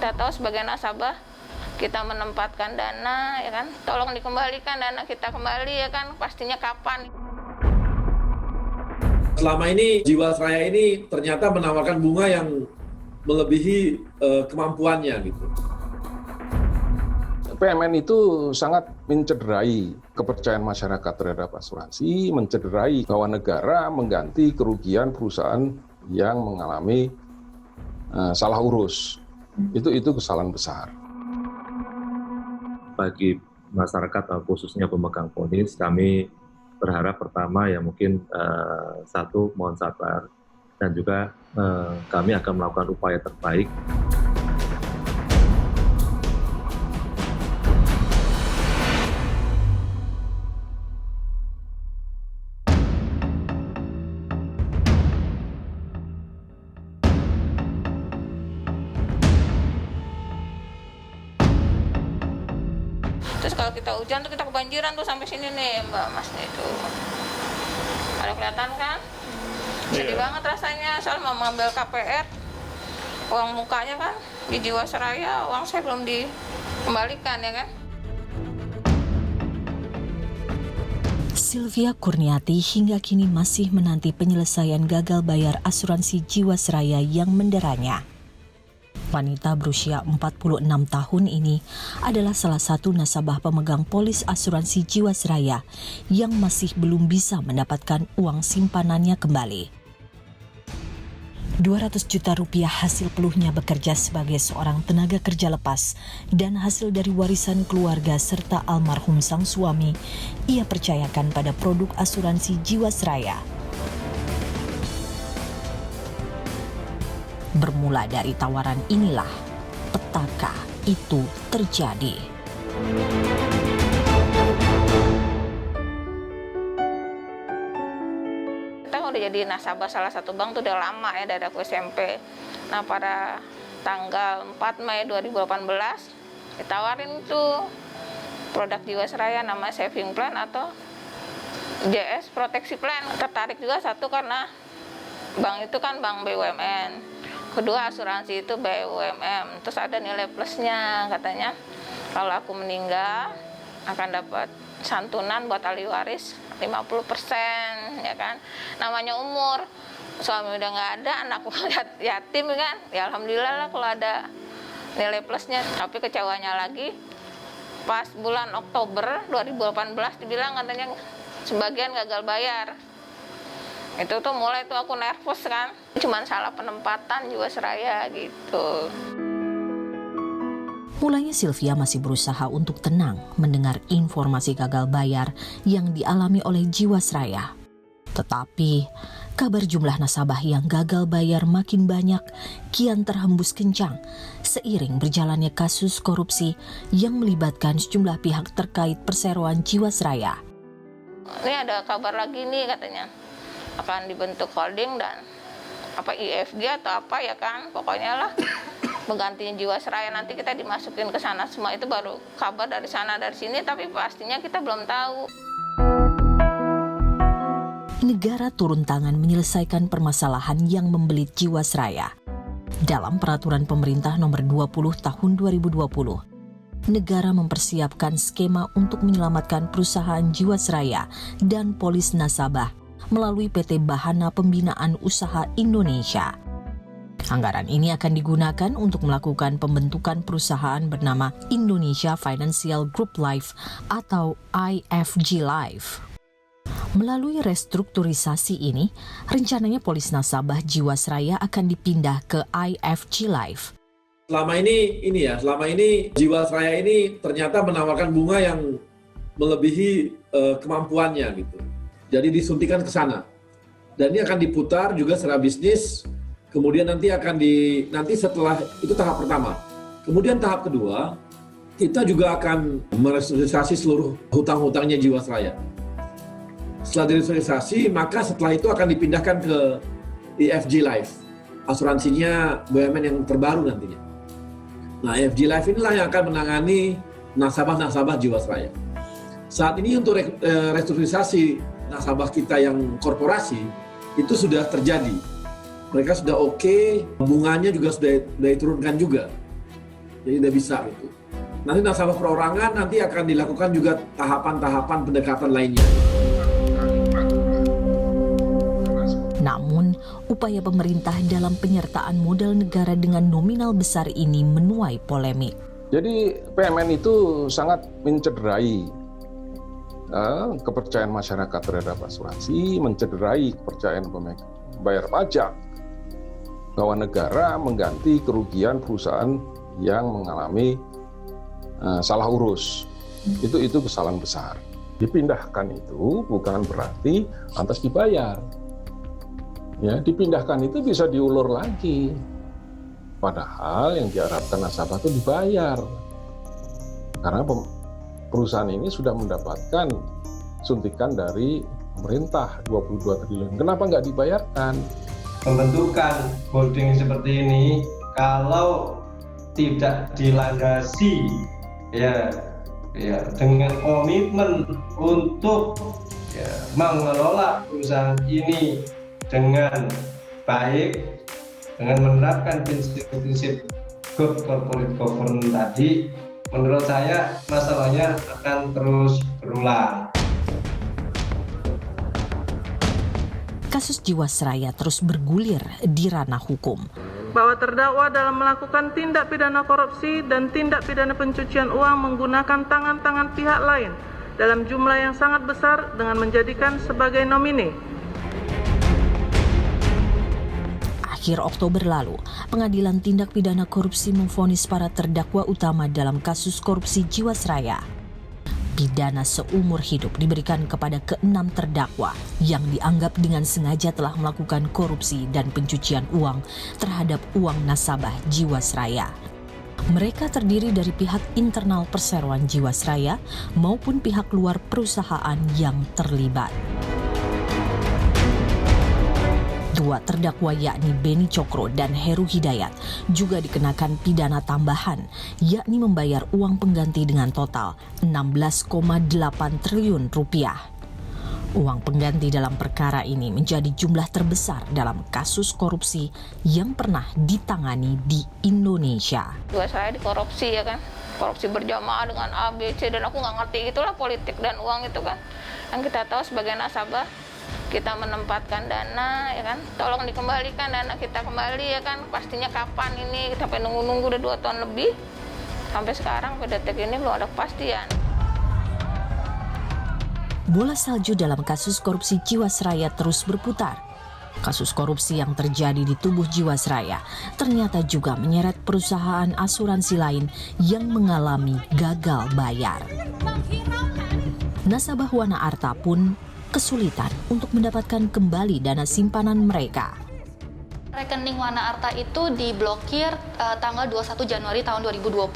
kita tahu sebagai nasabah kita menempatkan dana, ya kan, tolong dikembalikan dana kita kembali, ya kan, pastinya kapan. Selama ini Jiwasraya ini ternyata menawarkan bunga yang melebihi kemampuannya gitu. PMN itu sangat mencederai kepercayaan masyarakat terhadap asuransi, mencederai bahwa negara mengganti kerugian perusahaan yang mengalami salah urus. Itu kesalahan besar. Bagi masyarakat khususnya pemegang polis, kami berharap pertama ya mungkin satu mohon sabar dan juga kami akan melakukan upaya terbaik. Terus kalau kita hujan tuh kita kebanjiran tuh sampai sini nih Mbak Mas itu. Ada kelihatan kan? Sedih banget rasanya, soal mau mengambil KPR, uang mukanya kan di Jiwasraya, uang saya belum dikembalikan, ya kan? Sylvia Kurniati hingga kini masih menanti penyelesaian gagal bayar asuransi Jiwasraya yang menderanya. Wanita berusia 46 tahun ini adalah salah satu nasabah pemegang polis asuransi Jiwasraya yang masih belum bisa mendapatkan uang simpanannya kembali. 200 juta rupiah hasil peluhnya bekerja sebagai seorang tenaga kerja lepas dan hasil dari warisan keluarga serta almarhum sang suami ia percayakan pada produk asuransi Jiwasraya. Bermula dari tawaran inilah, petaka itu terjadi. Kita udah jadi nasabah salah satu bank tuh udah lama ya, dari aku SMP. Nah pada tanggal 4 Mei 2018 ditawarin tuh produk Jiwasraya nama saving plan atau JS proteksi plan. Tertarik juga satu karena bank itu kan bank BUMN. Kedua asuransi itu BUMN, terus ada nilai plusnya katanya kalau aku meninggal akan dapat santunan buat ahli waris 50%, ya kan. Namanya umur, suami udah nggak ada, anak yatim kan, ya alhamdulillah lah kalau ada nilai plusnya. Tapi kecewanya lagi pas bulan Oktober 2018 dibilang katanya sebagian gagal bayar. Itu tuh mulai tuh aku nervous kan, cuman salah penempatan Jiwasraya gitu. Mulanya Sylvia masih berusaha untuk tenang mendengar informasi gagal bayar yang dialami oleh Jiwasraya. Tetapi kabar jumlah nasabah yang gagal bayar makin banyak kian terhembus kencang seiring berjalannya kasus korupsi yang melibatkan sejumlah pihak terkait perseroan Jiwasraya. Ini ada kabar lagi nih katanya, akan dibentuk holding dan IFG atau apa ya kan, pokoknya lah menggantinya Jiwasraya, nanti kita dimasukin ke sana semua. Itu baru kabar dari sana dari sini, tapi pastinya kita belum tahu. Negara turun tangan menyelesaikan permasalahan yang membelit Jiwasraya. Dalam peraturan pemerintah nomor 20 tahun 2020, negara mempersiapkan skema untuk menyelamatkan perusahaan Jiwasraya dan polis nasabah melalui PT Bahana Pembinaan Usaha Indonesia. Anggaran ini akan digunakan untuk melakukan pembentukan perusahaan bernama Indonesia Financial Group Life atau IFG Life. Melalui restrukturisasi ini, rencananya polis nasabah Jiwasraya akan dipindah ke IFG Life. Selama ini Jiwasraya ini ternyata menawarkan bunga yang melebihi kemampuannya gitu. Jadi disuntikan ke sana. Dan ini akan diputar juga secara bisnis. Kemudian nanti setelah itu tahap pertama. Kemudian tahap kedua, kita juga akan merestrukturisasi seluruh hutang-hutangnya Jiwasraya. Setelah direstrukturisasi, maka setelah itu akan dipindahkan ke IFG Life. Asuransinya BUMN yang terbaru nantinya. Nah, IFG Life inilah yang akan menangani nasabah-nasabah Jiwasraya. Saat ini untuk restrukturisasi nasabah kita yang korporasi itu sudah terjadi. Mereka sudah oke, bunganya juga sudah diturunkan juga. jadi tidak bisa gitu. Nanti nasabah perorangan nanti akan dilakukan juga tahapan-tahapan pendekatan lainnya. Namun, upaya pemerintah dalam penyertaan modal negara dengan nominal besar ini menuai polemik. Jadi PMN itu sangat mencederai kepercayaan masyarakat terhadap asuransi, mencederai kepercayaan bayar pajak, bahwa negara mengganti kerugian perusahaan yang mengalami salah urus. Itu kesalahan besar. Dipindahkan itu bukan berarti lantas dibayar. Ya, dipindahkan itu bisa diulur lagi. Padahal yang diharapkan nasabah itu dibayar. Karena perusahaan ini sudah mendapatkan suntikan dari pemerintah 22 triliun. Kenapa nggak dibayarkan? Pembentukan holding seperti ini kalau tidak dilandasi ya dengan komitmen untuk mengelola perusahaan ini dengan baik, dengan menerapkan prinsip-prinsip good corporate governance tadi, menurut saya masalahnya akan terus berulang. Kasus Jiwasraya terus bergulir di ranah hukum. Bahwa terdakwa dalam melakukan tindak pidana korupsi dan tindak pidana pencucian uang menggunakan tangan-tangan pihak lain dalam jumlah yang sangat besar dengan menjadikan sebagai nomine. Akhir Oktober lalu, Pengadilan Tindak Pidana Korupsi memvonis para terdakwa utama dalam kasus korupsi Jiwasraya. Pidana seumur hidup diberikan kepada ke-6 terdakwa yang dianggap dengan sengaja telah melakukan korupsi dan pencucian uang terhadap uang nasabah Jiwasraya. Mereka terdiri dari pihak internal perseroan Jiwasraya maupun pihak luar perusahaan yang terlibat. Dua terdakwa yakni Beni Cokro dan Heru Hidayat juga dikenakan pidana tambahan, yakni membayar uang pengganti dengan total 16,8 triliun rupiah. Uang pengganti dalam perkara ini menjadi jumlah terbesar dalam kasus korupsi yang pernah ditangani di Indonesia. Jiwasraya dikorupsi ya kan, korupsi berjamaah dengan A, B, C, dan aku nggak ngerti itulah politik dan uang itu kan. Yang kita tahu sebagai nasabah, kita menempatkan dana ya kan, tolong dikembalikan dana kita kembali ya kan, pastinya kapan ini, kita sampai nunggu udah 2 tahun lebih, sampai sekarang pada detik ini belum ada kepastian. Bola salju dalam kasus korupsi Jiwasraya terus berputar. Kasus korupsi yang terjadi di tubuh Jiwasraya ternyata juga menyeret perusahaan asuransi lain yang mengalami gagal bayar. Nasabah Wana Arta pun kesulitan untuk mendapatkan kembali dana simpanan mereka. Rekening Wana Arta itu diblokir tanggal 21 Januari tahun 2020.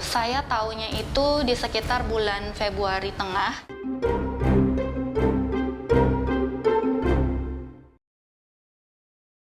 Saya tahunya itu di sekitar bulan Februari tengah.